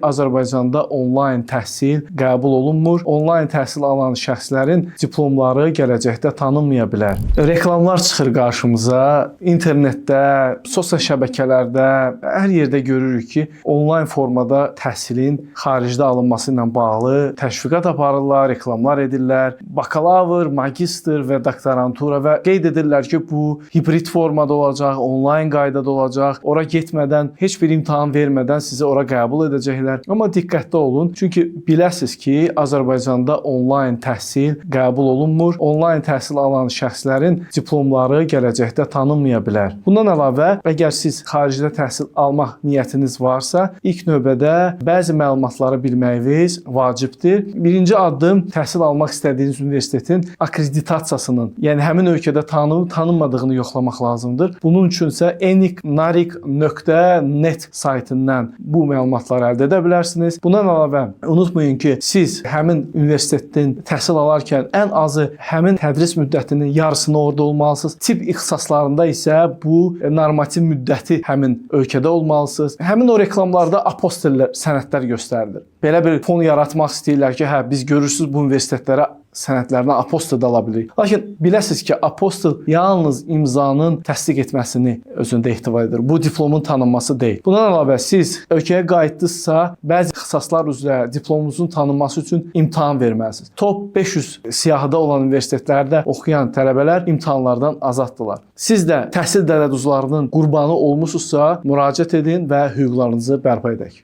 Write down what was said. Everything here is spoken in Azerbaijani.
Azərbaycanda onlayn təhsil qəbul olunmur. Onlayn təhsil alan şəxslərin diplomları gələcəkdə tanınmaya bilər. Reklamlar çıxır qarşımıza. İnternetdə, sosial şəbəkələrdə, hər yerdə görürük ki, onlayn formada təhsilin xaricdə alınması ilə bağlı təşviqat aparırlar, reklamlar edirlər. Bakalavr, magistr və doktorantura və qeyd edirlər ki, bu hibrid formada olacaq, onlayn qaydada olacaq. Ora getmədən, heç bir imtahan vermədən sizi ora qəbul edəcəklər. Amma diqqətli olun, çünki biləsiniz ki, Azərbaycanda onlayn təhsil qəbul olunmur. Onlayn təhsil alan şəxslərin diplomları gələcəkdə tanınmaya bilər. Bundan əlavə, əgər siz xaricdə təhsil almaq niyyətiniz varsa, ilk növbədə bəzi məlumatları bilməyiniz vacibdir. Birinci addım təhsil almaq istədiyiniz universitetin akkreditasiyasının, yəni həmin ölkədə tanınmadığını yoxlamaq lazımdır. Bunun üçünsə enic.narik.net saytından bu məlumatları əldə edə bilərsiniz. Bundan əlavə, unutmayın ki, siz həmin universitetdən təhsil alarkən ən azı həmin tədris müddətinin yarısını orada olmalısınız. Tibb ixtisaslarında isə bu normativ müddəti həmin ölkədə olmalısınız. Həmin o reklamlarda apostillər, sənədlər göstərilir. Belə bir fon yaratmaq istəyirlər ki, hə, biz görürsüz bu universitetlərə sənədlərindən apostil ala bilirik. Lakin biləsiniz ki, apostil yalnız imzanın təsdiq etməsini özündə ehtiva edir. Bu diplomun tanınması deyil. Bundan əlavə siz ölkəyə qayıtdınızsa, bəzi ixtisaslar üzrə diplomunuzun tanınması üçün imtahan verməlisiniz. Top 500 siyahıda olan universitetlərdə oxuyan tələbələr imtahanlardan azaddılar. Siz də təhsil dələduzlarının qurbanı olmusunuzsa, müraciət edin və hüquqlarınızı bərpa edək.